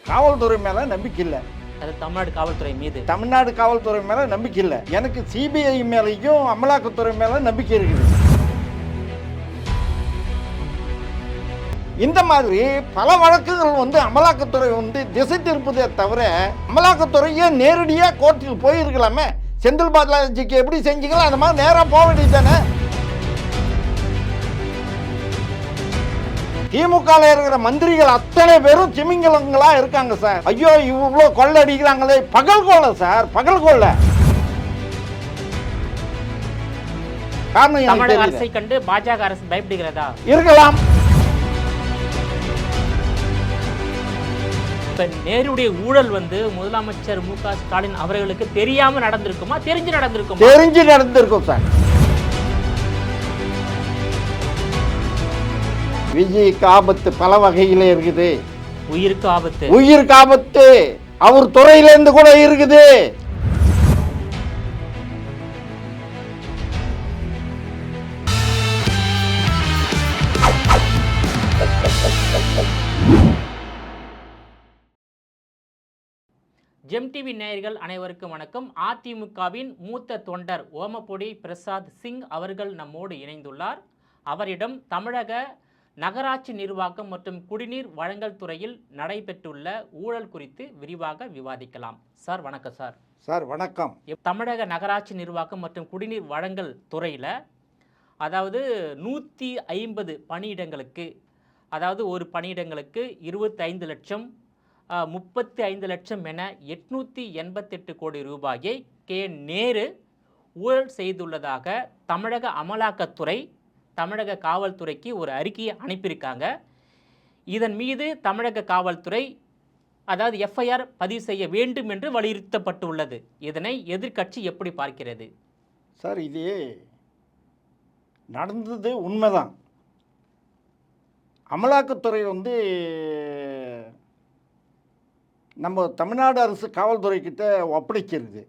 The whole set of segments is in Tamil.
காவல்துறை மேலே நம்பிக்கை இல்லை. அது தமிழ்நாடு காவல்துறை மீது தமிழ்நாடு காவல்துறை மேலே நம்பிக்கை இல்லை. எனக்கு சிபிஐ மேலேயும் அமலாக்கத்துறை மேலே நம்பிக்கை இருக்குது. இந்த மாதிரி பல வழக்குகள் அமலாக்கத்துறை திசை திருப்பதே தவிர அமலாக்கத்துறையே நேரடியாக கோர்ட்டுக்கு போயிருக்கலாமே. செந்தில் பாலாஜிக்கு எப்படி செஞ்சீங்களோ அந்த மாதிரி நேராக போக வேண்டியது தானே. திமுகவில் இருக்கிற மந்திரிகள் அத்தனை பேரும் திமிங்கலங்களா இருக்காங்க சார். ஐயோ இவ்வளோ கொள்ளை அடிக்கிறாங்களே, பகல் கொள்ளை சார், பகல் கொள்ளை. தமிழக அரசை கண்டு பாஜக அரசு பயப்படுகிறதா? இருக்கலாம். இப்ப நேருடைய ஊழல் முதலமைச்சர் மு.க. ஸ்டாலின் அவர்களுக்கு தெரியாம நடந்திருக்குமா, தெரிஞ்சு நடந்திருக்குமா? தெரிஞ்சு நடந்திருக்கும் சார். விஜய்க்கு ஆபத்து பல வகையில இருக்குது. உயிருக்கு ஆபத்து, உயிருக்கு ஆபத்து அவர் துறையிலிருந்து கூட இருக்குது. ஜெம் டிவி நேயர்கள் அனைவருக்கும் வணக்கம். அதிமுகவின் மூத்த தொண்டர் ஓமப்பொடி பிரசாத் சிங் அவர்கள் நம்மோடு இணைந்துள்ளார். அவரிடம் தமிழக நகராட்சி நிர்வாகம் மற்றும் குடிநீர் வழங்கல் துறையில் நடைபெற்றுள்ள ஊழல் குறித்து விரிவாக விவாதிக்கலாம். சார் வணக்கம். சார் வணக்கம். தமிழக நகராட்சி நிர்வாகம் மற்றும் குடிநீர் வழங்கல் துறையில் அதாவது 150 பணியிடங்களுக்கு, அதாவது ஒரு பணியிடங்களுக்கு 25 லட்சம் 35 லட்சம் என 888 கோடி ரூபாயை நேரு ஊழல் செய்துள்ளதாக தமிழக அமலாக்கத்துறை தமிழக காவல்துறைக்கு ஒரு அறிக்கையை அனுப்பியிருக்காங்க. இதன் மீது தமிழக காவல்துறை அதாவது எஃப்ஐஆர் பதிவு செய்ய வேண்டும் என்று வலியுறுத்தப்பட்டுள்ளது. இதனை எதிர்க்கட்சி எப்படி பார்க்கிறது? சார் இது நடந்தது உண்மைதான். அமலாக்கத்துறை நம்ம தமிழ்நாடு அரசு காவல்துறைக்கிட்ட ஒப்படைக்கிறது.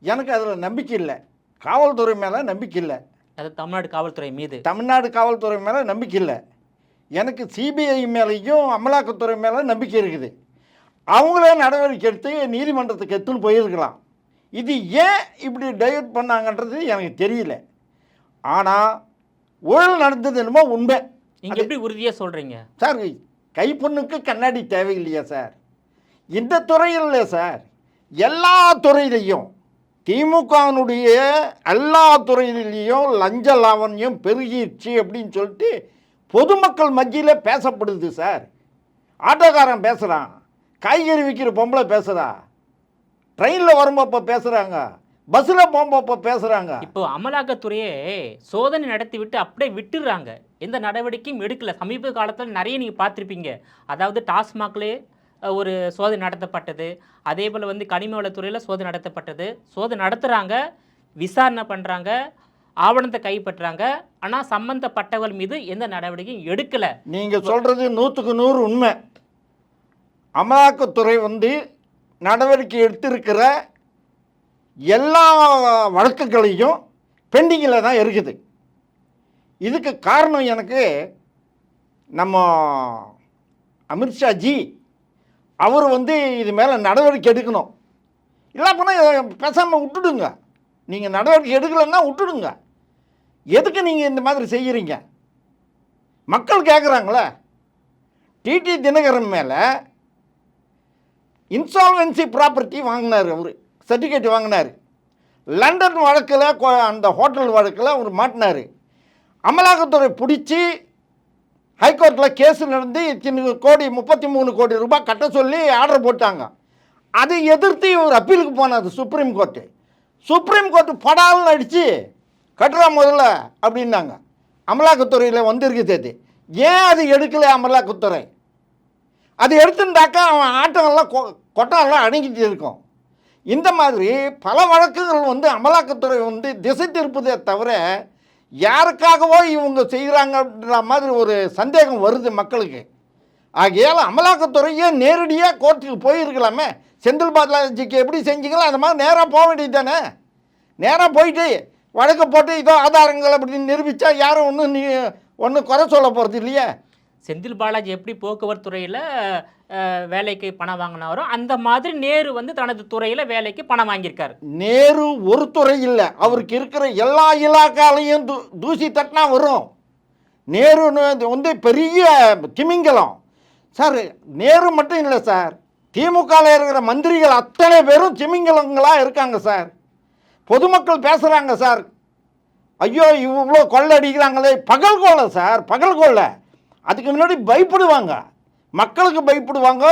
எனக்கு அதில் நம்பிக்கை இல்லை. காவல்துறை மேலே நம்பிக்கை இல்லை. அது தமிழ்நாடு காவல்துறை மீது தமிழ்நாடு காவல்துறை மேலே நம்பிக்கை இல்லை. எனக்கு சிபிஐ மேலேயும் அமலாக்கத்துறை மேலே நம்பிக்கை இருக்குது. அவங்களே நடவடிக்கை எடுத்து நீதிமன்றத்துக்கு எடுத்துன்னு போயிருக்கலாம். இது ஏன் இப்படி டைவர்ட் பண்ணாங்கன்றது எனக்கு தெரியல. ஆனால் ஊழல் நடந்தது என்னமோ உண்மை. நீங்கள் எப்படி உறுதியாக சொல்கிறீங்க சார்? கைப்பொண்ணுக்கு கண்ணாடி தேவையில்லையா சார்? இந்த துறையில் இல்லை சார், எல்லா துறையிலையும் திமுகவினுடைய எல்லா துறையிலையும் லஞ்ச லாவண்யம் பெருகிடுச்சு அப்படின்னு சொல்லிட்டு பொதுமக்கள் மத்தியில் பேசப்படுது சார். ஆட்டோக்காரன் பேசுகிறான், காய்கறி விற்கிற பொம்பளை பேசுகிறா, ட்ரெயினில் வரும்போப்போ பேசுகிறாங்க, பஸ்ஸில் போகும்போப்போ பேசுகிறாங்க. இப்போ அமலாக்கத்துறையே சோதனை நடத்தி விட்டு அப்படியே விட்டுடுறாங்க, எந்த நடவடிக்கையும் எடுக்கல. சமீப காலத்தில் நிறைய நீங்கள் பார்த்துருப்பீங்க. அதாவது டாஸ்மாக்லேயே ஒரு சோதனை நடத்தப்பட்டது, அதே போல் கனிம வளத்துறையில் சோதனை நடத்தப்பட்டது. சோதனை நடத்துகிறாங்க, விசாரணை பண்ணுறாங்க, ஆவணத்தை கைப்பற்றாங்க. ஆனால் சம்பந்தப்பட்டவர்கள் மீது எந்த நடவடிக்கையும் எடுக்கலை. நீங்கள் சொல்கிறது 100க்கு 100 உண்மை. அமலாக்கத்துறை நடவடிக்கை எடுத்திருக்கிற எல்லா வழக்குகளையும் பெண்டிங்கில் தான் இருக்குது. இதுக்கு காரணம் எனக்கு நம்ம அமித்ஷாஜி அவர் இது மேலே நடவடிக்கை எடுக்கணும். இல்லை போனால் பேசாமல் விட்டுடுங்க. நீங்கள் நடவடிக்கை எடுக்கலைன்னா விட்டுடுங்க. எதுக்கு நீங்கள் இந்த மாதிரி செய்கிறீங்க? மக்கள் கேட்குறாங்களே. டிடி தினகரன் மேலே இன்சால்வென்சி ப்ராப்பர்ட்டி வாங்கினார், அவர் சர்டிஃபிகேட் வாங்கினார். லண்டன் வழக்கில் அந்த ஹோட்டல் வழக்கில் அவர் மாட்டினார். அமலாக்கத்துறை பிடிச்சி ஹைகோர்ட்டில் கேஸ் நடந்து 33 கோடி ரூபாய் கட்ட சொல்லி ஆர்டர் போட்டாங்க. அதை எதிர்த்து இவர் அப்பீலுக்கு போனார் சுப்ரீம் கோர்ட்டு. சுப்ரீம் கோர்ட்டு படால்னு அடித்து கட்டுறா முதல்ல அப்படின்னாங்க. அமலாக்கத்துறையில் இருக்குது. அது ஏன் அது எடுக்கலை அமலாக்கத்துறை? அது எடுத்துட்டாக்கா அவன் ஆட்டமெல்லாம் கொட்டமெல்லாம் அடங்கிட்டு இருக்கும். இந்த மாதிரி பல வழக்குகள் அமலாக்கத்துறை திசை திருப்பதே தவிர யாருக்காகவோ இவங்க செய்கிறாங்கன்ற மாதிரி ஒரு சந்தேகம் வருது மக்களுக்கு. ஆகையால் அமலாக்கத்துறையே நேரடியாக கோர்ட்டுக்கு போயிருக்கலாமே. செந்தில் பாலாஜிக்கு எப்படி செஞ்சீங்களோ அந்த மாதிரி நேராக போக வேண்டியது தானே. நேராக போயிட்டு வழக்கு போட்டு இதோ ஆதாரங்கள் அப்படின்னு நிரூபித்தா யாரும் ஒன்றும் குறை சொல்ல போகிறது இல்லையே. செந்தில் பாலாஜி எப்படி போக்குவரத்து துறையில் வேலைக்கு பணம் வாங்கினாரோ அந்த மாதிரி நேரு வந்து தனது துறையில் வேலைக்கு பணம் வாங்கியிருக்காரு. நேரு ஒரு துறை இல்லை, அவருக்கு இருக்கிற எல்லா இலாக்காலையும் தூசி தட்டினா வரும். நேருன்னு வந்து பெரிய திமிங்கலம் சார். நேரு மட்டும் இல்லை சார், திமுகவில் இருக்கிற மந்திரிகள் அத்தனை பேரும் திமிங்கலங்களாக இருக்காங்க சார். பொதுமக்கள் பேசுகிறாங்க சார், ஐயோ இவ்வளோ கொள்ளை அடிக்கிறாங்களே. பகல் கொள்ளை சார், பகல் கொள்ளை. அதுக்கு முன்னாடி பயப்படுவாங்க, மக்களுக்கு பயப்படுவாங்க,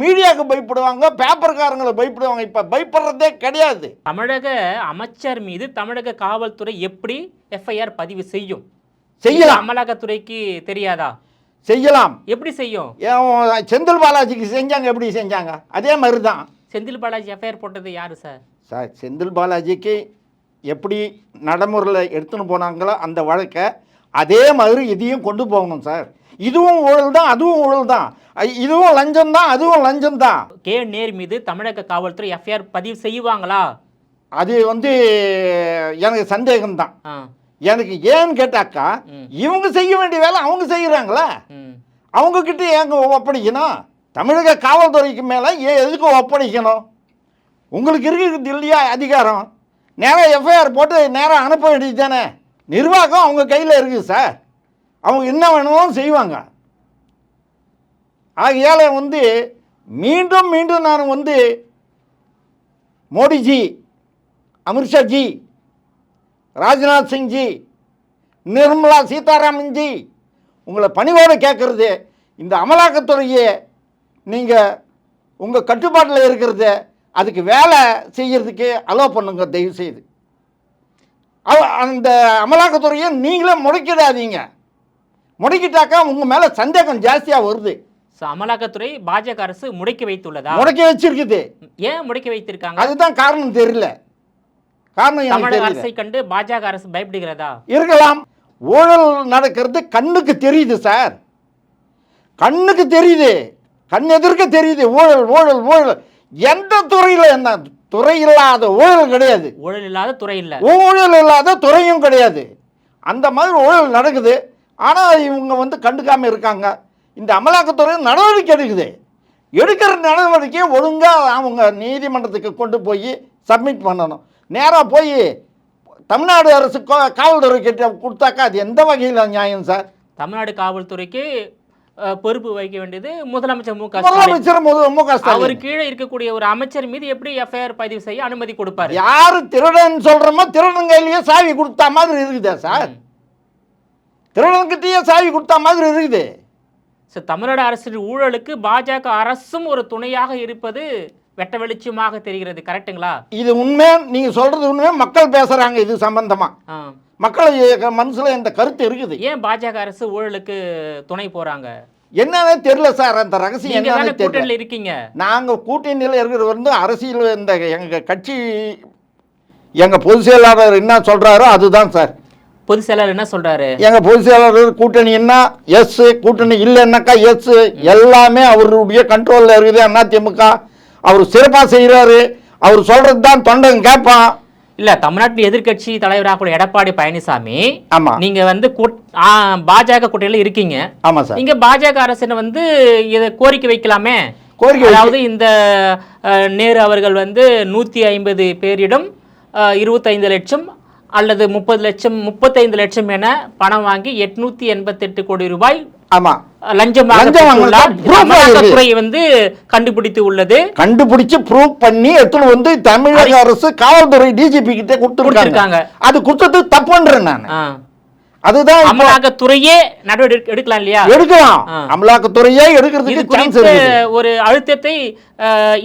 மீடியாவுக்கு பயப்படுவாங்க, பேப்பர்காரங்களை பயப்படுவாங்க. இப்போ பயப்படுறதே கிடையாது. தமிழக அமைச்சர் மீது தமிழக காவல்துறை எப்படி எஃப்ஐஆர் பதிவு செய்யும்? செய்யலாம். அமலாக்கத்துறைக்கு தெரியாதா? செய்யலாம். எப்படி செய்யும்? செந்தில் பாலாஜிக்கு செஞ்சாங்க, எப்படி செஞ்சாங்க? அதே மாதிரி தான். செந்தில் பாலாஜி எஃப்ஐஆர் போட்டது யாரு சார்? சார் செந்தில் பாலாஜிக்கு எப்படி நடைமுறையில் எடுத்துன்னு போனாங்களோ அந்த வழக்கை அதே மாதிரி இதையும் கொண்டு போகணும் சார். இதுவும் ஊழல் தான், அதுவும் ஊழல் தான். இதுவும் லஞ்சம் தான், அதுவும் லஞ்சம் தான். கே நேரு மீது தமிழக காவல்துறை எஃப்ஐஆர் பதிவு செய்வாங்களா? அது வந்து எனக்கு சந்தேகம்தான். எனக்கு ஏன்னு கேட்டாக்கா, இவங்க செய்ய வேண்டிய வேலை அவங்க செய்கிறாங்களா? அவங்கக்கிட்ட ஏங்க ஒப்படைக்கணும்? தமிழக காவல்துறைக்கு மேலே எதுக்கு ஒப்படைக்கணும்? உங்களுக்கு இருக்கிறது இல்லையா அதிகாரம்? நேராக எஃப்ஐஆர் போட்டு நேராக அனுப்ப வேண்டியது தானே. நிர்வாகம் அவங்க கையில் இருக்குது சார், அவங்க என்ன வேணுமோ செய்வாங்க. ஆகையால் வந்து மீண்டும் மீண்டும் நான் வந்து மோடிஜி, அமித்ஷாஜி, ராஜ்நாத் சிங்ஜி, நிர்மலா சீதாராமன்ஜி, உங்களை பணிவோடு கேட்குறது, இந்த அமலாக்கத்துறையை நீங்கள் உங்கள் கட்டுப்பாட்டில் இருக்கிறது அதுக்கு வேலை செய்கிறதுக்கு அலோவ் பண்ணுங்க தயவுசெய்து. அந்த அமலாக்கத்துறையை நீங்களே முடக்கிடாதீங்க. முடக்கிட்டாக்கா உங்கள் மேலே சந்தேகம் ஜாஸ்தியாக வருது. அமலாக்கத்துறை பாஜக அரசு முடக்கி வைத்துள்ளதா? முடக்கி வச்சிருக்குது. ஏன் முடக்கி வைத்திருக்காங்க? அதுதான் காரணம் தெரியல. காரணம் தமிழக அரசை கண்டு பாஜக அரசு பயப்படுகிறதா? இருக்கலாம். ஊழல் நடக்கிறது கண்ணுக்கு தெரியுது சார், கண்ணுக்கு தெரியுது, கண் எதிர்க்க தெரியுது. ஊழல் ஊழல் ஊழல். எந்த துறையில் என்ன துறை இல்லாத ஊழல் கிடையாது. ஊழல் இல்லாத துறை இல்லை, ஊழல் இல்லாத துறையும் கிடையாது. அந்த மாதிரி ஊழல் நடக்குது. ஆனால் இவங்க வந்து கண்டுக்காமல் இருக்காங்க. இந்த அமலாக்கத்துறை நடவடிக்கை எடுக்குது. எடுக்கிற நடவடிக்கையை ஒழுங்காக அவங்க நீதிமன்றத்துக்கு கொண்டு போய் சப்மிட் பண்ணணும். நேராக போய் தமிழ்நாடு அரசு காவல்துறை கிட்ட கொடுத்தாக்கா அது எந்த வகையில் நியாயம் சார்? தமிழ்நாடு காவல்துறைக்கு பொறுப்பு வைக்க வேண்டியது முதலமைச்சர் மு க ஸ்டாலின். அவர் கீழே இருக்கக்கூடிய ஒரு அமைச்சர் மீது எப்படி எஃப்ஐஆர் பதிவு செய்ய அனுமதி கொடுப்பாரு? யாரு திருடன் சொல்றோமோ திருடன் கையிலேயே சாவி கொடுத்தா மாதிரி இருக்குதா சார்? திருடன்கிட்டயே சாவி கொடுத்தா மாதிரி இருக்குது. தமிழ்நாடு அரசின் ஊழலுக்கு பாஜக அரசும் ஒரு துணையாக இருப்பது வெட்ட வெளிச்சமாக தெரிகிறது. கரெக்டுங்களா? இது உண்மை, நீங்க சொல்றது உண்மை. மக்கள் பேசுறாங்க இது சம்பந்தமா. மக்கள் மனசுல இந்த கருத்து இருக்குது. ஏன் பாஜக அரசு ஊழலுக்கு துணை போறாங்க என்னன்னு தெரியல சார். அந்த ரகசியம் என்னன்னு தெரியல. இருக்கீங்க, நாங்க கூட்டணியில் இருக்கிற வந்து அரசியல் இந்த எங்க கட்சி எங்க பொதுச் செயலாளர் என்ன சொல்றாரோ அதுதான் சார். பொதுச் செயலாளர் என்ன சொல்றாரு? எங்க பொதுச் செயலாளர் கூட்டணி என்ன எஸ், கூட்டணி இல்லைன்னாக்கா எஸ். எல்லாமே அவருடைய கண்ட்ரோல்ல இருக்குது. அதிமுக அவர் சிறப்பாக செய்கிறாரு. அவர் சொல்றது தான் தொண்டன் கேட்பான். இல்ல, தமிழ்நாட்டின் எதிர்கட்சி தலைவராக கூட எடப்பாடி பழனிசாமி, ஆமா, நீங்க வந்து பாஜக கூட்டணியில இருக்கீங்க. ஆமா சார். நீங்க பாஜக அரசு வந்து இதை கோரிக்கை வைக்கலாமே. கோரிக்கை, அதாவது இந்த நேரு அவர்கள் வந்து 150 பேரிடம் 25 லட்சம் அல்லது 30 லட்சம் 35 லட்சம் என பணம் வாங்கி 888 கோடி ரூபாய் ஆமா அமலாக்கத்துறை வந்து கண்டுபிடித்து உள்ளது. கண்டுபிடிச்சு ப்ரூவ் பண்ணி எடுத்துட்டு வந்து தமிழக அரசு காவல்துறை டிஜிபி கிட்ட கொடுத்துருக்காங்க. அது கொடுத்தது தப்புன்றேன் நான். அதுதான் அமலாக்கத்துறையே நடவடிக்கை எடுக்கலாம் இல்லையா? எடுக்கலாம். அமலாக்கத்துறையே எடுக்கிறதுக்கு சான்ஸ் இருக்கு. ஒரு அழுத்தத்தை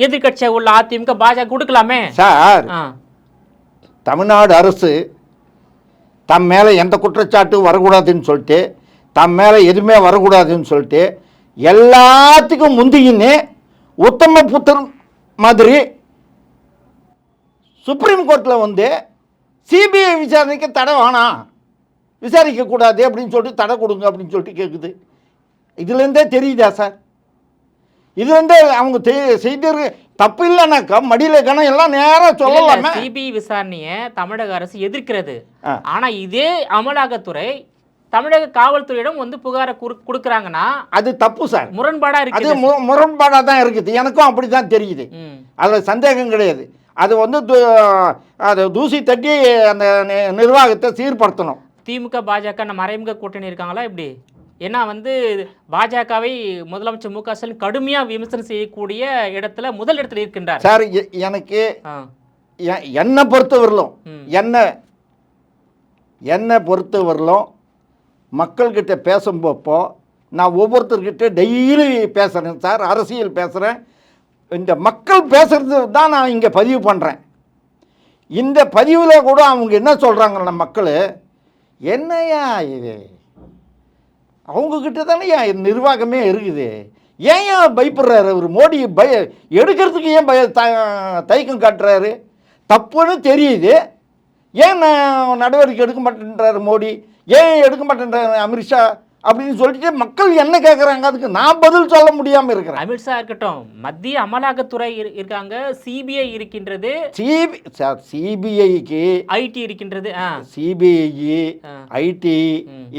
எதிர்க்கட்சியாக உள்ள அதிமுக பாஜக கொடுக்கலாமே சார். தமிழ்நாடு அரசு தம் மேல எந்த குற்றச்சாட்டு வரக்கூடாதுன்னு சொல்லிட்டு, தம் மேலே எதுவுமே வரக்கூடாதுன்னு சொல்லிட்டு எல்லாத்துக்கும் முந்திக்கின்னு உத்தம புத்தன் மாதிரி சுப்ரீம் கோர்ட்டில் வந்து சிபிஐ விசாரணைக்கு தடை வேணாம், விசாரிக்கக்கூடாது அப்படின்னு சொல்லிட்டு தடை கொடுங்க அப்படின்னு சொல்லிட்டு கேட்குது. இதுலேருந்தே தெரியுதா சார்? இதுலேருந்தே அவங்க செய்திரு தப்பு இல்லைனாக்கா மடியில் கணம் எல்லாம் நேராக சொல்லலாமே. சிபிஐ விசாரணையை தமிழக அரசு எதிர்க்கிறது. ஆனால் இதே அமலாக்கத்துறை தமிழக காவல்துறையிடம் வந்து புகாரை கொடுக்குறாங்கன்னா அது தப்பு சார். முரண்பாடா அது இருக்கு. முரண்பாடாக தான் இருக்குது. எனக்கும் அப்படி தான் தெரியுது. அதில் சந்தேகம் கிடையாது. அது வந்து அது தூசி தட்டி அந்த நிர்வாகத்தை சீர்படுத்தணும். திமுக பாஜக மறைமுக கூட்டணி இருக்காங்களா இப்படி? ஏன்னா வந்து பாஜகவை முதலமைச்சர் மு.க. ஸ்டாலின் கடுமையாக விமர்சனம் செய்யக்கூடிய இடத்துல முதல் இடத்துல இருக்கின்றார் சார். எனக்கு என்னை பொறுத்தவரையிலும் என்னை பொறுத்தவரையிலும் மக்கள்கிட்ட பேசும்போப்போ நான் ஒவ்வொருத்தர்கிட்ட டெய்லி பேசுகிறேன் சார். அரசியல் பேசுகிறேன். இந்த மக்கள் பேசுகிறது தான் நான் இங்கே பதிவு பண்ணுறேன். இந்த பதிவில் கூட அவங்க என்ன சொல்கிறாங்கன்னா, மக்கள் என்னையா இது அவங்கக்கிட்ட தானேயா நிர்வாகமே இருக்குது, ஏன் பயப்படுறாரு அவர் மோடி எடுக்கிறதுக்கு ஏன் தயக்கம் காட்டுறாரு, தப்புன்னு தெரியுது, ஏன் நடவடிக்கை எடுக்க மாட்டேன்றாரு மோடி, ஏன் எடுக்க மாட்டேன்றாரு அமித்ஷா அப்படின்னு சொல்லிட்டு மக்கள் என்ன கேட்குறாங்க, அதுக்கு நான் பதில் சொல்ல முடியாமல் இருக்கிறேன். அமித்ஷா இருக்கட்டும், மத்திய அமலாக்கத்துறை இருக்காங்க, சிபிஐ இருக்கின்றது, சிபிஐக்கு ஐடி இருக்கின்றது, சிபிஐ ஐடி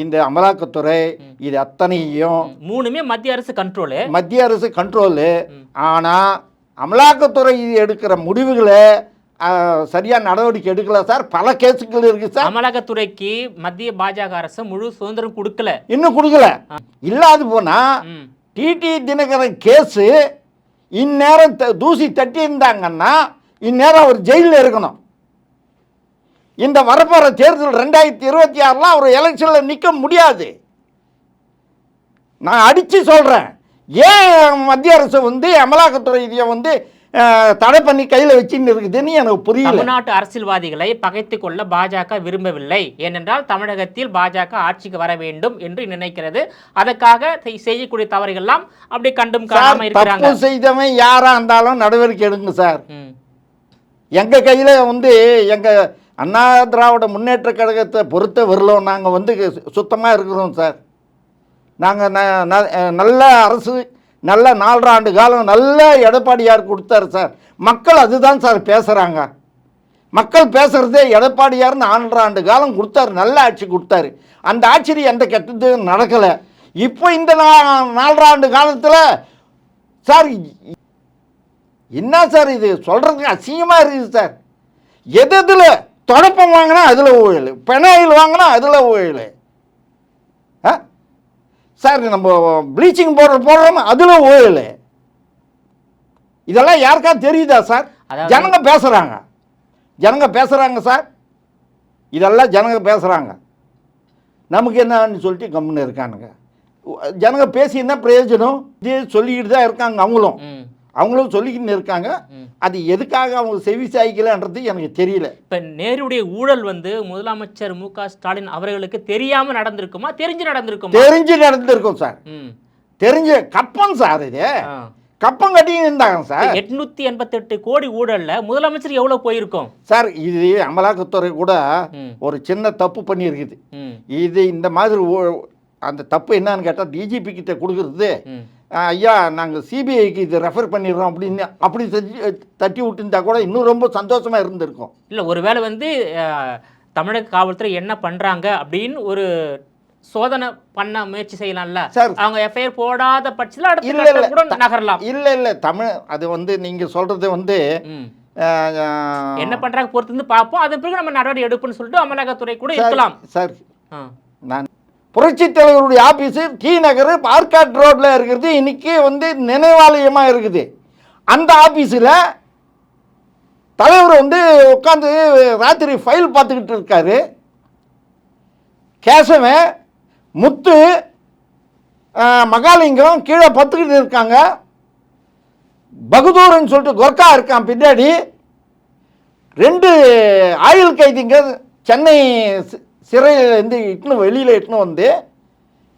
இந்த அமலாக்கத்துறை இது அத்தனையும் மூணுமே மத்திய அரசு கண்ட்ரோலு. ஆனால் அமலாக்கத்துறை எடுக்கிற முடிவுகளை சரியாக நடவடிக்கை எடுக்கல சார். பல கேஸுகள் இருக்கு சார். அமலாக்கத்துறைக்கு மத்திய பாஜக அரசு முழு சுதந்திரம் கொடுக்கல, இன்னும் கொடுக்கல. இல்லாது போனா டிடி தினகரன் கேஸு இந்நேரம் தூசி தட்டி இருந்தாங்கன்னா இந்நேரம் அவர் ஜெயிலில் இருக்கணும். இந்த வரப்போகிற தேர்தல் 2026 அவர் எலெக்ஷனில் நிற்க முடியாது. நான் அடித்து சொல்கிறேன். ஏன் மத்திய அரசு வந்து அமலாக்கத்துறை இதை வந்து தடை பண்ணி கையில் வச்சுன்னு இருக்குதுன்னு எனக்கு புரியல. தமிழ்நாட்டு அரசியல்வாதிகளை பகைத்து கொள்ள பாஜக விரும்பவில்லை. ஏனென்றால் தமிழகத்தில் பாஜக ஆட்சிக்கு வர வேண்டும் என்று நினைக்கிறது. அதற்காக செய்யக்கூடிய தவறுகள்லாம் அப்படி கண்டும் காணாம இருக்கிறாங்க. தப்பு செய்தவன் யாரா இருந்தாலும் நடவடிக்கை எடுங்க சார். எங்க கையில வந்து எங்க அண்ணா திராவிட முன்னேற்ற கழகத்தை பொறுத்த வரலும் நாங்கள் வந்து சுத்தமாக இருக்கிறோம் சார். நாங்கள் நல்ல அரசு, நல்ல 4 ஆண்டு காலம் நல்ல எடப்பாடியார் கொடுத்தாரு சார். மக்கள் அதுதான் சார் பேசுகிறாங்க. மக்கள் பேசுகிறதே எடப்பாடியார் 4 ஆண்டு காலம் கொடுத்தாரு, நல்ல ஆட்சி கொடுத்தாரு. அந்த ஆட்சியில் எந்த கெட்டது நடக்கலை. இப்போ இந்த 4 ஆண்டு காலத்தில் சார் என்ன சார் இது சொல்கிறதுக்கு அசிங்கமாக இருக்குது சார். எதில் தொடப்பம் வாங்கினா அதில் ஊழல், பெனாயில் வாங்கினா அதில் ஊழல் சார். நம்ம ப்ளீச்சிங் பவுடர் போடுறோம் அதில் ஊழல். இதெல்லாம் யாருக்கா தெரியுதா சார்? ஜனங்க பேசுகிறாங்க சார். இதெல்லாம் ஜனங்க பேசுகிறாங்க. நமக்கு என்னன்னு சொல்லிட்டு கம்முன்னு இருக்கானுங்க. ஜனங்க பேசி என்ன பிரயோஜனம்? இதே சொல்லிக்கிட்டு தான் இருக்காங்க. அவங்களும் சொல்லிக்கிட்டு இருக்காங்க. அது எதுக்காக அவங்க செவி சாய்க்கலன்றது எனக்கு தெரியல. இப்போ நேருடைய ஊழல் வந்து முதலமைச்சர் மு.க. ஸ்டாலின் அவர்களுக்கு தெரியாமல் நடந்திருக்குமா, தெரிஞ்சு நடந்திருக்கும் சார். தெரிஞ்ச கப்பம் சார். இது கப்பம் கட்டி இருந்தாங்க சார். 888 கோடி ஊழல்ல முதலமைச்சர் எவ்வளவு போயிருக்கும் சார்? இது அமலாக்கத்துறை கூட ஒரு சின்ன தப்பு பண்ணி இருக்குது. இது இந்த மாதிரி அந்த தப்பு என்னன்னு கேட்டால் டிஜிபி கிட்ட கொடுக்குறது, ஐயா நாங்கள் சிபிஐக்கு இது ரெஃபர் பண்ணிடுறோம் அப்படின்னு அப்படி தட்டி விட்டுருந்தா கூட இன்னும் ரொம்ப சந்தோஷமாக இருந்திருக்கும். இல்லை, ஒருவேளை வந்து தமிழக காவல்துறை என்ன பண்ணுறாங்க அப்படின்னு ஒரு சோதனை பண்ண முயற்சி செய்யலாம்ல சார். அவங்க எஃப்ஐஆர் போடாத பட்சத்தில் கூட நகரலாம். இல்லை தமிழ் அது வந்து நீங்கள் சொல்கிறது வந்து என்ன பண்ணுறாங்க பொறுத்து வந்து பார்ப்போம். அதன் பிறகு நம்ம நடவடிக்கை எடுப்போம்னு சொல்லிட்டு அமலாக்கத்துறை கூட இருக்கலாம் சார். நான் புரட்சி தலைவருடைய ஆஃபீஸு டி நகர் ஆர்காட் ரோட்டில் இருக்கிறது இன்னைக்கு வந்து நினைவாலயமாக இருக்குது. அந்த ஆஃபீஸில் தலைவர் வந்து உட்காந்து ராத்திரி ஃபைல் பார்த்துக்கிட்டு இருக்காரு. கேசவன், முத்து, மகாலிங்கம் கீழே பத்துக்கிட்டு இருக்காங்க. பகதூர்னு சொல்லிட்டு கொர்க்கா இருக்கான் பின்னாடி. 2 ஆயுள் கைதிங்க சென்னை சிறையிலேருந்து வெளியில் இட்டுன்னு வந்து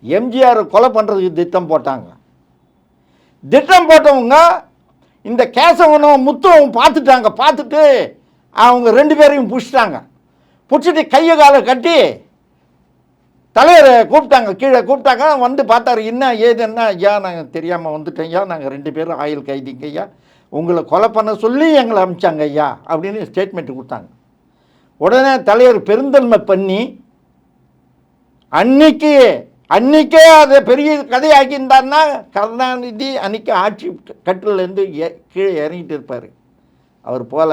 எம்ஜிஆர் கொலை பண்ணுறதுக்கு திட்டம் போட்டாங்க. திட்டம் போட்டவங்க இந்த கேசவனும் முத்துவும் பார்த்துட்டு அவங்க 2 பேரையும் பிடிச்சிட்டு கையை காலை கட்டி தலைவரை கூப்பிட்டாங்க, கீழே கூப்பிட்டாங்க. வந்து பார்த்தாரு, என்ன ஏதுன்னா, ஐயா நாங்கள் தெரியாமல் வந்துட்டோம் ஐயா, நாங்கள் 2 பேரும் ஆயுள் கைதிங்க ஐயா, உங்களை கொலை பண்ண சொல்லி எங்களை அனுப்பிச்சாங்க ஐயா அப்படின்னு ஸ்டேட்மெண்ட் கொடுத்தாங்க. உடனே தலைவர் பெருந்தன்மை பண்ணி அன்னைக்கே அதை பெரிய கதையாக்கியிருந்தாருன்னா கருணாநிதி அன்றைக்கி ஆட்சி கட்டிலேருந்து கீழே இறங்கிட்டு இருப்பார். அவர் போல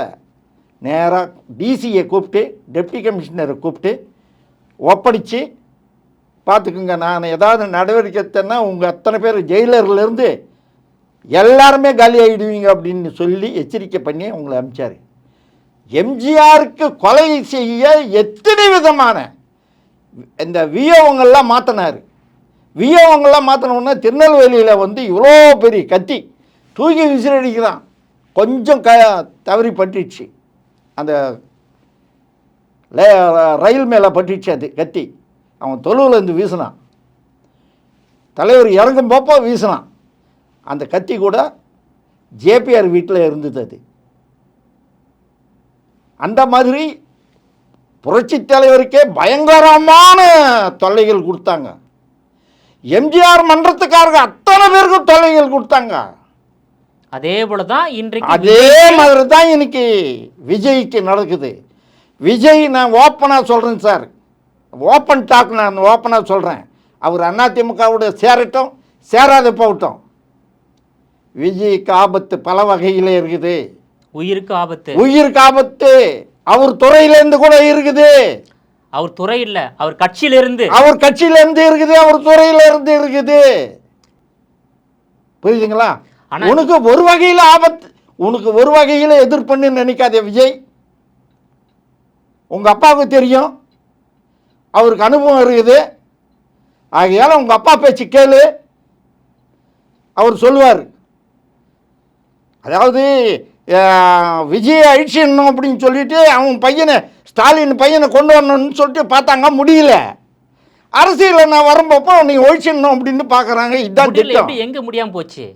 நேராக டிசியை கூப்பிட்டு டெப்டி கமிஷனரை கூப்பிட்டு ஒப்படைச்சி, பார்த்துக்குங்க, நான் ஏதாவது நடவடிக்கை எடுத்தேன்னா உங்கள் அத்தனை பேர் ஜெயிலர்லேருந்து எல்லாருமே காலி ஆகிடுவீங்க அப்படின்னு சொல்லி எச்சரிக்கை பண்ணி உங்களை அனுப்பிச்சார். எம்ஜிஆருக்கு கொலை செய்ய எத்தனை விதமான இந்த வியோவங்கள்லாம் மாற்றினார். வியோவங்கள்லாம் மாற்றினோன்னா திருநெல்வேலியில் வந்து இவ்வளோ பெரிய கத்தி தூக்கி விசிறடிக்கிறான். கொஞ்சம் தவறி பட்டுச்சு, அந்த ரயில் மேலே பட்டுச்சு அது கத்தி. அவன் தொழுவிலேருந்து வீசினான், தலைவர் இறங்கும் போப்போ வீசினான். அந்த கத்தி கூட ஜேபிஆர் வீட்டில் இருந்தது. அது அந்த மாதிரி புரட்சி தலைவருக்கே பயங்கரமான தொல்லைகள் கொடுத்தாங்க. எம்ஜிஆர் மன்றத்துக்காரங்க அத்தனை பேருக்கும் தொல்லைகள் கொடுத்தாங்க. அதே போல தான் இன்றைக்கு அதே மாதிரி தான் இன்னைக்கு விஜய்க்கு நடக்குது. விஜய், நான் ஓப்பனாக சொல்கிறேன் சார், ஓப்பன் டாக், நான் ஓப்பனாக சொல்கிறேன். அவர் அதிமுகவோட சேரட்டும் சேராத போகட்டும், விஜய்க்கு ஆபத்து பல வகையில் இருக்குது. உயிருக்கு ஆபத்து, உயிருக்கு ஆபத்து. அவர் துறையிலேருந்து கூட இருக்குது. அவர் துறை இல்லை, அவர் கட்சியிலிருந்து, அவர் கட்சியிலேருந்து இருக்குது, அவர் துறையிலிருந்து இருக்குது. புரியுதுங்களா? உனக்கு ஒரு வகையில் ஆபத்து, உனக்கு ஒரு வகையில் எதிர்ப்புன்னு நினைக்காதே விஜய். உங்கள் அப்பாவுக்கு தெரியும், அவருக்கு அனுபவம் இருக்குது. ஆகையால் உங்கள் அப்பா பேச்சு கேளு, அவர் சொல்லுவார். அதாவது விஜய் அழிச்சிடணும் அப்படின்னு சொல்லிட்டு அவன் பையனை, ஸ்டாலின் பையனை கொண்டு வரணும்னு சொல்லிட்டு பார்த்தாங்க, முடியல. அரசியலில் நான் வரும்போப்போ நீ ஒழிச்சிடணும் அப்படின்னு பார்க்குறாங்க. இதுதான் திட்டம். எங்கே முடியாமல் போச்சு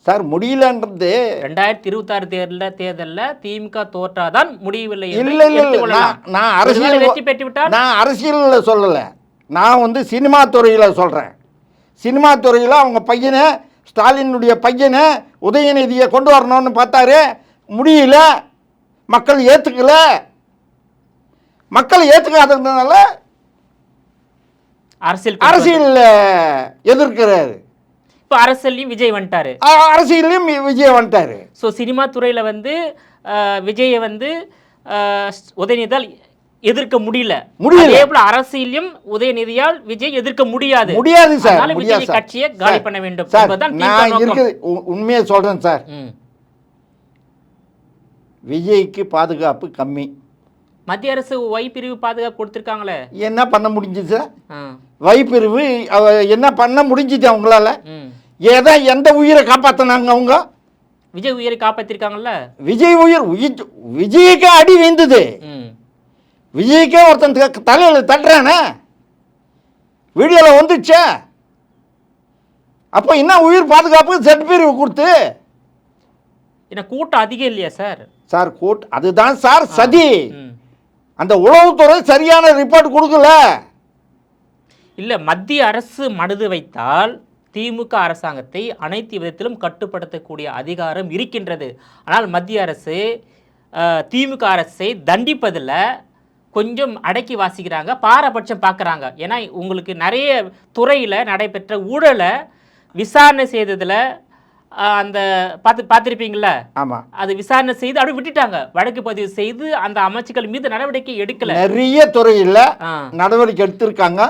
சார்? முடியலன்றது 2026 தேர்தலில் திமுக தோற்றாதான் முடியவில்லை. இல்லை இல்லை, நான் அரசியல் வெற்றி பெற்றுவிட்டால், நான் அரசியலில் சொல்லலை, நான் வந்து சினிமா துறையில் சொல்கிறேன். சினிமா துறையில் அவங்க பையனை, ஸ்டாலினுடைய பையனை, உதயநிதியை கொண்டு வரணும்னு பார்த்தாரு, முடியல. மக்கள் ஏற்றுக்கல. மக்கள் ஏற்றுக்காததுனால அரசியல் எதிர்க்கிறாரு. இப்போ அரசியலையும் விஜய் வந்துட்டாரு, அரசியலையும் விஜய் வந்துட்டாரு. ஸோ சினிமா துறையில் வந்து விஜயை வந்து உதயநிதியால் எதிர்க்க முடியல. அதே போல அரசியலையும் உதயநிதியால் விஜய் எதிர்க்க முடியாது சார். விஜய் கட்சியை காலி பண்ண வேண்டும். உண்மையை சொல்றேன் சார், விஜய்க்கு பாதுகாப்பு கம்மி. மத்திய அரசு ஒய் பிரிவு பாதுகாப்பு கொடுத்துருக்காங்களே, என்ன பண்ண முடிஞ்சுது சார்? ஒய் பிரிவு என்ன பண்ண முடிஞ்சுது அவங்களால? ஏதோ எந்த உயிரை காப்பாற்றினாங்க அவங்க? விஜய் உயிரை காப்பாற்றிருக்காங்கல்ல. விஜய் விஜய்க்கு அடி வீழ்ந்தது. விஜய்க்கே ஒருத்தன் தலையில் தட்டுறானே, வீடியோவில் வந்துடுச்சே. அப்போ என்ன உயிர் பாதுகாப்பு செட் பிரிவு கொடுத்து? என்ன கூட்டம் அதிகம் இல்லையா சார்? சார் அதுதான் சார் சதி. அந்த உளவுத்துறை சரியான ரிப்போர்ட் கொடுக்கல. இல்லை, மத்திய அரசு மனது வைத்தால் திமுக அரசாங்கத்தை அனைத்து விதத்திலும் கட்டுப்படுத்தக்கூடிய அதிகாரம் இருக்கின்றது. ஆனால் மத்திய அரசு திமுக அரசை தண்டிப்பதில் கொஞ்சம் அடக்கி வாசிக்கிறாங்க, பாரபட்சம் பார்க்குறாங்க. ஏன்னா உங்களுக்கு நிறைய துறையில் நடைபெற்ற ஊழலை விசாரணை செய்ததில் அந்த பார்த்துருப்பீங்கள. ஆமாம், அது விசாரணை செய்து அப்படி விட்டுட்டாங்க, வழக்கு பதிவு செய்து அந்த அமைச்சுக்கள் மீது நடவடிக்கை எடுக்கல. நிறைய துறையில் நடவடிக்கை எடுத்திருக்காங்க,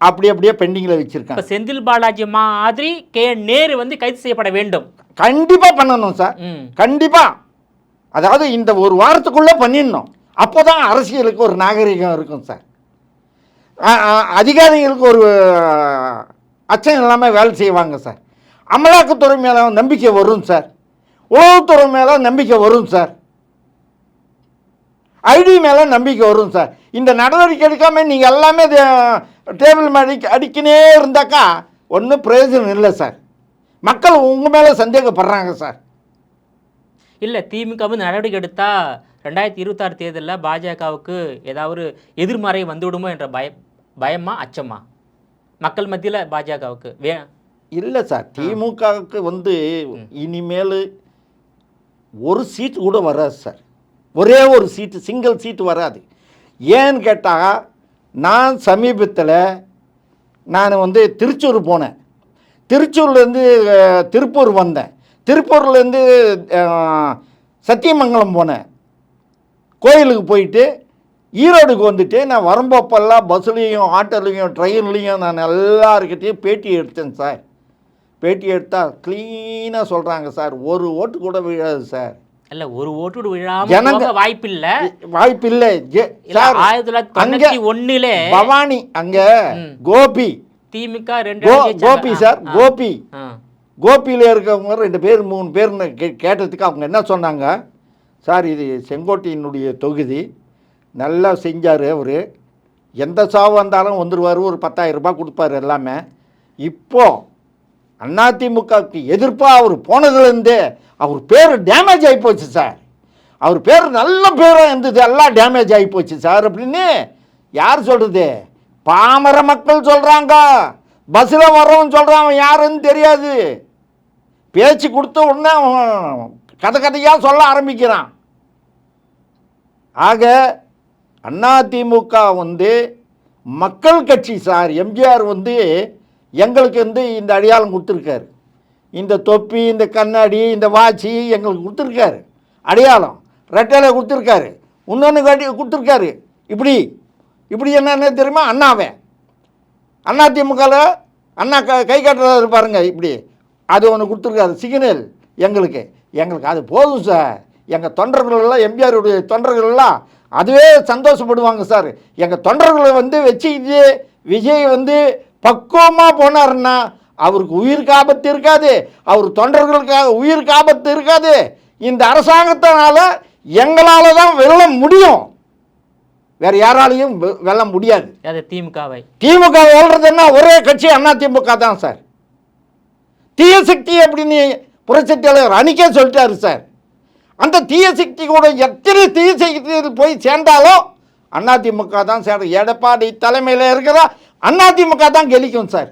அப்படியே பெண்டிங்கில் வச்சிருக்காங்க. இப்போ செந்தில் பாலாஜி மாதிரி நேரு வந்து கைது செய்யப்பட வேண்டும். கண்டிப்பாக பண்ணணும் சார், கண்டிப்பாக. அதாவது இந்த ஒரு வாரத்துக்குள்ளே பண்ணிடணும். அப்போ தான் அரசியலுக்கு ஒரு நாகரிகம் இருக்கும் சார். அதிகாரிகளுக்கு ஒரு அச்சம் இல்லாமல் வேலை செய்வாங்க சார். அமலாக்கத்துறை மேலே நம்பிக்கை வரும் சார், உளவுத்துறை மேலே நம்பிக்கை வரும் சார், ஐடி மேலே நம்பிக்கை வரும் சார். இந்த நடவடிக்கை எடுக்காமல் நீங்கள் எல்லாமே டேபிள் மேலே அடிக்கினே இருந்தாக்கா ஒன்றும் பிரயோஜனம் இல்லை சார். மக்கள் உங்கள் மேலே சந்தேகப்படுறாங்க சார். இல்லை, திமுக வந்து நடவடிக்கை எடுத்தால் 2026 தேர்தலில் பாஜகவுக்கு ஏதாவது எதிர்மறை வந்துவிடுமோ என்ற பயமா அச்சமா மக்கள் மத்தியில் பாஜகவுக்கு? இல்லை சார், திமுகவுக்கு வந்து இனிமேல் ஒரு சீட்டு கூட வராது சார். ஒரே ஒரு சீட்டு, சிங்கிள் சீட்டு வராது. ஏன்னு கேட்டால், நான் சமீபத்தில் நான் வந்து திருச்சூர் போனேன். திருச்சூர்லேருந்து திருப்பூர் வந்தேன். திருப்பூர்லேருந்து சத்தியமங்கலம் போனேன். கோயிலுக்கு போயிட்டு ஈரோடுக்கு வந்துட்டு நான் வரும்போப்பெல்லாம் பஸ்ஸுலேயும் ஆட்டோலையும் ட்ரெயின்லேயும் நான் எல்லாருக்கிட்டையும் பேட்டி எடுத்தேன் சார். பேட்டி எடுத்தால் க்ளீனாக சொல்கிறாங்க சார், ஒரு ஓட்டு கூட விழாது சார். இல்ல ஒரு ஓட்டு விழாம வாய்ப்பில்லை சார். 1991 பவானி அங்க கோபி திமுக கோபி சார், கோபியில் இருக்கவங்க 2 பேர் 3 பேர்னு கேட்டதுக்கு அவங்க என்ன சொன்னாங்க, சார் இது செங்கோட்டையினுடைய தொகுதி, நல்லா செஞ்சார் அவர், எந்த சாவு வந்தாலும் வந்துடுவார், ஒரு 10,000 ரூபாய் கொடுப்பாரு எல்லாமே. இப்போது அதிமுகவுக்கு எதிர்ப்பாக அவர் போனதுலேருந்தே அவர் பேர் டேமேஜ் ஆகிப்போச்சு சார். அவர் பேர் நல்ல பேராக இருந்தது, எல்லாம் டேமேஜ் ஆகிப்போச்சு சார் அப்படின்னு யார் சொல்கிறது? பாமர மக்கள் சொல்கிறாங்க. பஸ்ஸில் வர்றவன் சொல்கிறான், யாருன்னு தெரியாது. பேச்சு கொடுத்த உடனே கதையாக சொல்ல ஆரம்பிக்கிறான். ஆக அதிமுக வந்து மக்கள் கட்சி சார். எம்ஜிஆர் வந்து எங்களுக்கு வந்து இந்த அடையாளம் கொடுத்துருக்காரு, இந்த தொப்பி, இந்த கண்ணாடி, இந்த வாட்சி எங்களுக்கு கொடுத்துருக்காரு, அடையாளம் ரெட்டையில கொடுத்துருக்காரு, இன்னொன்று காட்டி கொடுத்துருக்காரு. இப்படி இப்படி என்னென்ன தெரியுமா, அண்ணாவே அதிமுகவில் அண்ணா கை காட்டுறது பாருங்க, இப்படி அது ஒன்று கொடுத்துருக்காரு சிக்னல் எங்களுக்கு. அது போதும் சார். எங்கள் தொண்டர்களெல்லாம், எம்ஜிஆருடைய தொண்டர்களெல்லாம் அதுவே சந்தோஷப்படுவாங்க சார். எங்கள் தொண்டர்களை வந்து வச்சுக்கிட்டு விஜய் வந்து பக்குவமாக போனாருன்னா அவருக்கு உயிருக்கு ஆபத்து இருக்காது, அவர் தொண்டர்களுக்காக உயிருக்கு ஆபத்து இருக்காது. இந்த அரசாங்கத்தினால எங்களால் தான் வெல்ல முடியும், வேறு யாராலையும் வெல்ல முடியாது. திமுக வெல்றதுன்னா ஒரே கட்சி அதிமுக தான் சார். தீய சக்தி அப்படின்னு புரட்சித் தலைவர் அன்னைக்கே சொல்லிட்டாரு சார். அந்த தீய சக்தி கூட எத்தனை தீய சக்தியில் போய் சேர்ந்தாலும் அதிமுக தான் சார். எடப்பாடி தலைமையில் இருக்கிற அதிமுக தான் கெலிக்கும் சார்,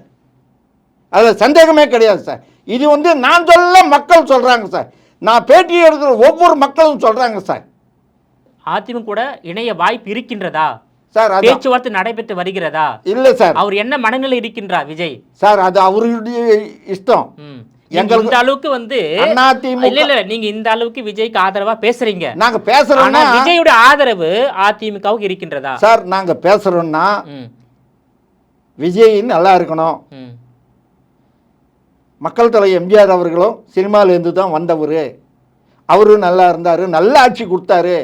அதில் சந்தேகமே கிடையாது சார். இது வந்து நான் சொல்ல மக்கள் சொல்கிறாங்க சார், நான் பேட்டி எடுக்கிற ஒவ்வொரு மக்களும் சொல்கிறாங்க சார். அதிமுக கூட இணைய வாய்ப்பு இருக்கின்றதா சார்? பேச்சுவார்த்தை நடைபெற்று வருகிறதா? இல்லை சார். அவர் என்ன மனநிலை இருக்கின்றார் விஜய் சார்? அது அவருடைய இஷ்டம். எங்களுக்கு இந்த அளவுக்கு வந்து இல்ல நீங்க இந்த அளவுக்கு விஜய்க்கு ஆதரவா பேசுறீங்க, நாங்க பேசுறோம். விஜயோட ஆதரவு அதிமுகவுக்கு இருக்கின்றதா சார்? நாங்க பேசுறோம்னா விஜய் நல்லா இருக்கணும். மக்கள் தலை எம்ஜிஆர் அவர்களும் சினிமாவிலேருந்து தான் வந்தவர், அவரும் நல்லா இருந்தார், நல்ல ஆட்சி கொடுத்தாரு,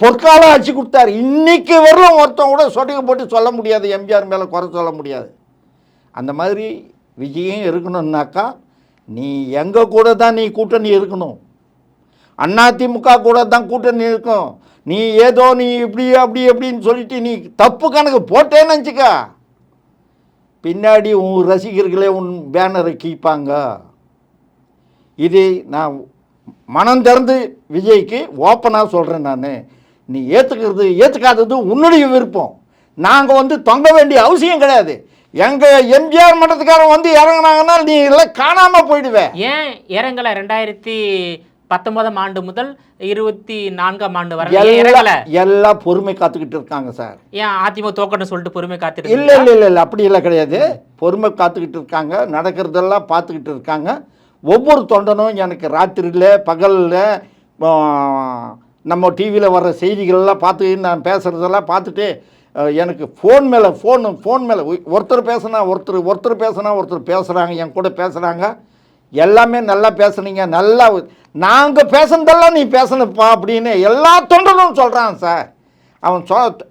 பொற்கால ஆட்சி கொடுத்தாரு. இன்னைக்கு வரலும் ஒருத்தவங்க கூட சொட்டுக்கு போட்டு சொல்ல முடியாது, எம்ஜிஆர் மேலே குறை சொல்ல முடியாது. அந்த மாதிரி விஜயும் இருக்கணும்னாக்கா நீ எங்கள் கூட தான் நீ கூட்டணி இருக்கணும், அதிமுக கூட தான் கூட்டணி இருக்கும். நீ ஏதோ நீ இப்படி அப்படி அப்படின்னு சொல்லிட்டு நீ தப்பு கணக்கு போட்டேன்னு நினச்சிக்க, பின்னாடி உன் ரசிகர்களே உன் பேனரை கீப்பாங்க. இது நான் மனம் திறந்து விஜய்க்கு ஓப்பனாக சொல்கிறேன். நான் நீ ஏற்றுக்காதது உன்னுடைய விருப்பம். நாங்கள் வந்து தொங்க வேண்டிய அவசியம் கிடையாது. எங்கள் எம்ஜிஆர் மன்றத்துக்காரன் வந்து இறங்கினாங்கன்னா நீ எல்லாம் காணாமல் போயிடுவேன். ஏன் இறங்கலை? 2019 ஆண்டு முதல் 24ஆம் ஆண்டு வரை எல்லாம் பொறுமை காத்துக்கிட்டு இருக்காங்க சார். ஏன் அதிமுக தோக்கணும்னு சொல்லிட்டு பொறுமை காத்துட்டு? இல்லை அப்படி எல்லாம் கிடையாது. பொறுமை காத்துக்கிட்டு இருக்காங்க, நடக்கிறதெல்லாம் பார்த்துக்கிட்டு இருக்காங்க. ஒவ்வொரு தொண்டனும் எனக்கு ராத்திரியில் பகலில் நம்ம டிவியில் வர்ற செய்திகளெல்லாம் பார்த்து நான் பேசுகிறதெல்லாம் பார்த்துட்டு எனக்கு ஃபோன் மேலே ஒருத்தர் பேசுனா ஒருத்தர் பேசுகிறாங்க, என் கூட பேசுகிறாங்க. எல்லாமே நல்லா பேசுனீங்க, நல்லா நாங்கள் பேசுனதெல்லாம் நீ பேசணுப்பா அப்படின்னு எல்லா தொண்டனும் சொல்கிறான் சார். அவன்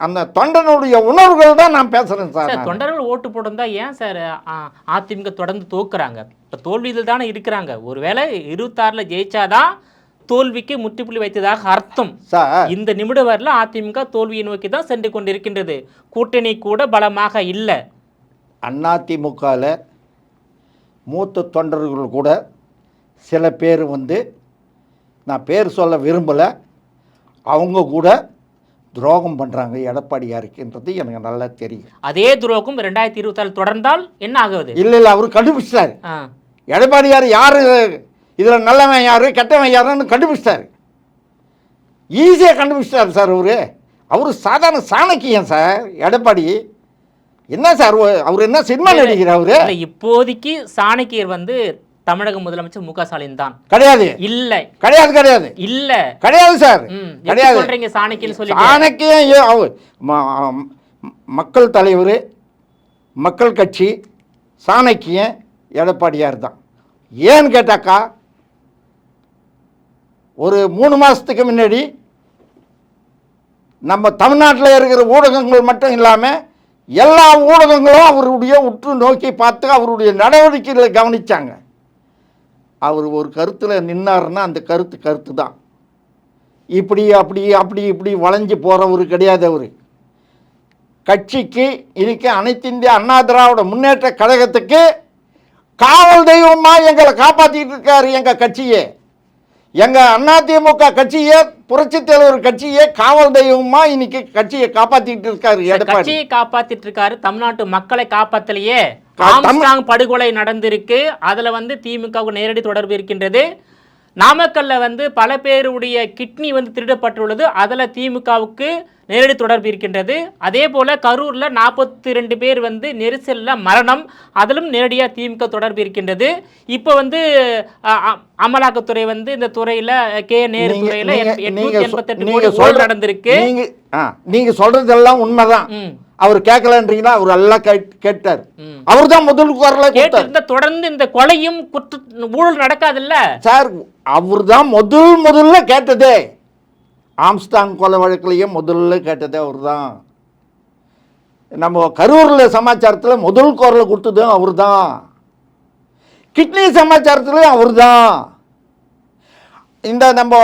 அந்த தொண்டனுடைய உணர்வுகள் தான் நான் பேசுகிறேன் சார். தொண்டர்கள் ஓட்டு போட்டிருந்தா ஏன் சார் அதிமுக தொடர்ந்து தோக்குறாங்க? இப்போ தோல்வியில் தானே இருக்கிறாங்க. ஒருவேளை 26ல் ஜெயிச்சாதான் தோல்விக்கு முற்றுப்புள்ளி வைத்ததாக அர்த்தம் சார். இந்த நிமிடம் வரல அதிமுக தோல்வியை நோக்கி தான் சென்று கொண்டிருக்கின்றது. கூட்டணி கூட பலமாக இல்லை. அதிமுகவில் மூத்த தொண்டர்கள் கூட சில பேர் வந்து, நான் பேர் சொல்ல விரும்பலை, அவங்க கூட துரோகம் பண்ணுறாங்க எடப்பாடியாருக்குன்றது எனக்கு நல்லா தெரியும். அதே துரோகம் 2026 தொடர்ந்தால் என்ன ஆகுது? இல்லை அவர் கண்டுபிடிச்சிட்டாரு. எடப்பாடியார் யார், இதில் நல்லவன் யார் கெட்டவன் யாருன்னு கண்டுபிடிச்சிட்டாரு, ஈஸியாக கண்டுபிடிச்சிட்டாரு சார். அவர் சாதாரண சாணக்கியன் சார் எடப்பாடி. என்ன சார் அவர் என்ன சினிமா நடிக்கிறார் அவரு? இல்ல, இப்போதைக்கு சாணக்கியர் வந்து தமிழக முதலமைச்சர் மு.க. ஸ்டாலின் தான். கிடையாது இல்ல கிடையாது கிடையாது இல்ல கிடையாது சார், எப்படி கிடையாது. சொல்றீங்க சாணக்கியன்னு சொல்லி? சாணக்கியம் மக்கள் தலைவர், மக்கள் கட்சி, சாணக்கியன் எடப்பாடியார் தான். ஏன்னு கேட்டாக்கா, ஒரு 3 மாதத்துக்கு முன்னாடி நம்ம தமிழ்நாட்டில் இருக்கிற ஊடகங்கள் மட்டும் இல்லாமல் எல்லா ஊடகங்களும் அவருடைய உற்று நோக்கி பார்த்து அவருடைய நடவடிக்கைகளை கவனித்தாங்க. அவர் ஒரு கருத்தில் நின்னாருன்னா அந்த கருத்து தான். இப்படி அப்படி அப்படி இப்படி வளைஞ்சு போகிறவர் கிடையாது. அவர் கட்சிக்கு இன்னைக்கு அனைத்து இந்திய அண்ணா திராவிட முன்னேற்ற கழகத்துக்கு காவல் தெய்வமாக எங்களை காப்பாற்றிட்டு இருக்காரு. எங்கள் கட்சியே, எங்கள் அதிமுக கட்சியே, புரட்சித் தலைவர் கட்சியே காவல் தெய்வமா இன்னைக்கு கட்சியை காப்பாத்திட்டு இருக்காரு எடப்பாடி. கட்சியை காப்பாத்திட்டு இருக்காரு, தமிழ்நாட்டு மக்களை காப்பாத்தலையே. ஆம்ஸ்ட்ராங் படுகொலை நடந்திருக்கு, அதுல வந்து திமுகவுக்கு நேரடி தொடர்பு இருக்கின்றது. நாமக்கல்ல வந்து பல பேருடைய கிட்னி வந்து திருடப்பட்டுள்ளது, அதுல திமுகவுக்கு நேரடி தொடர்பு இருக்கின்றது. அதே போல கரூர்ல 42 பேர் வந்து நெரிசல்ல மரணம், அதிலும் நேரடியாக திமுக தொடர்பு இருக்கின்றது. இப்போ வந்து அமலாக்கத்துறை வந்து இந்த துறையில நேரு துறையில 888 கோடி ஊழல் நடந்திருக்கு. நீங்க சொல்றதெல்லாம் உண்மைதான். அவர் கேட்கலன்றீங்களா? அவர் எல்லாம் கேட்டார். அவர் தான் முதல் குரலை கேட்டு தொடர்ந்து இந்த கொலையும் ஊழல் நடக்காதுல்ல சார். அவர் தான் முதல்ல கேட்டதே. ஆம்ஸ்டாங் கொலை வழக்கிலேயே முதல்ல கேட்டதே அவர் தான். நம்ம கரூரில் சமாச்சாரத்தில் முதல் குரலை கொடுத்ததும் அவர் தான். கிட்னி சமாச்சாரத்துலேயும் அவர் தான். இந்த நம்ம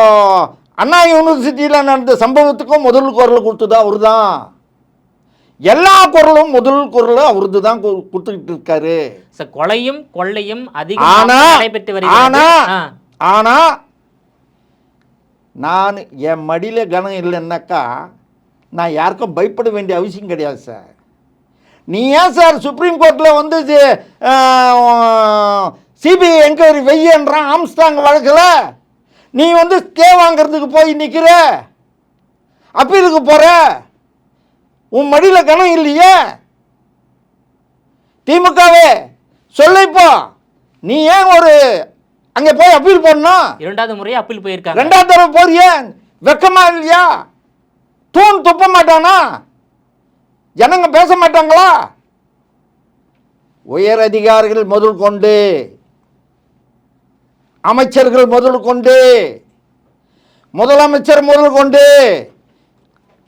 அண்ணா யூனிவர்சிட்டியில் நடந்த சம்பவத்துக்கும் முதல் குரலை கொடுத்தது அவர் தான். எல்லா குரலும் முதல் குரலும் அவருக்கு தான் கொடுத்துக்கிட்டு இருக்காரு. கொலையும் கொள்ளையும் அதிகமாக நடைபெற்று வருகிறது. ஆனா நான் என் மடியில் கனம் இல்லைன்னாக்கா நான் யாருக்கும் பயப்பட வேண்டிய அவசியம் கிடையாது சார். நீ ஏன் சார் சுப்ரீம் கோர்ட்டில் வந்து சிபிஐ என்கொயரி வெய்யன்றான் ஆம்ஸ்டாங் வழக்கில்? நீ வந்து ஸ்டே வாங்கிறதுக்கு போய் நிற்கிற, அப்பீலுக்கு போகிற, உன் மடியில் கனம் இல்லையே? திமுகவே சொல்ல, இப்போ நீ ஏன் ஒரு அங்கே போய் அப்பீல் பண்ணணும்? 2வது முறை அப்பீல் போயிருக்காங்க. 2வது தடவை போறிய வெக்கமா இல்லையா? தூண் துப்ப மாட்டானா? ஜனங்க பேச மாட்டாங்களா? உயர் அதிகாரிகள் முதல் கொண்டு, அமைச்சர்கள் முதல் கொண்டு, முதலமைச்சர் முதல் கொண்டு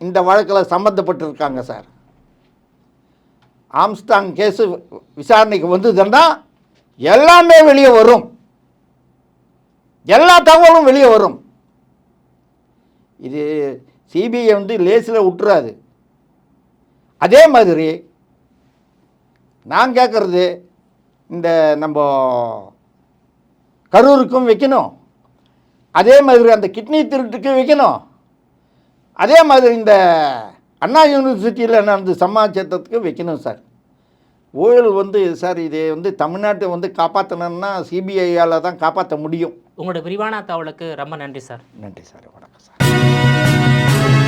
இந்த வழக்கில் சம்பந்தப்பட்டிருக்காங்க சார். ஆம்ஸ்டாங் கேஸு விசாரணைக்கு வந்ததுன்னா எல்லாமே வெளியே வரும், எல்லா தகவலும் வெளியே வரும். இது சிபிஐ வந்து லேசில் விட்டுறாது. அதே மாதிரி நான் கேட்குறது, இந்த நம்ம கரூருக்கும் வைக்கணும், அதே மாதிரி அந்த கிட்னி திருட்டுக்கு வைக்கணும், அதே மாதிரி இந்த அண்ணா யூனிவர்சிட்டியில் நடந்த சமாச்சாரத்துக்கு வைக்கணும் சார். ஊழல் வந்து சார், இதை வந்து தமிழ்நாட்டை வந்து காப்பாற்றணும்னா சிபிஐயால் தான் காப்பாற்ற முடியும். உங்களோட விரிவான தகவலுக்கு ரொம்ப நன்றி சார். நன்றி சார். வணக்கம் சார்.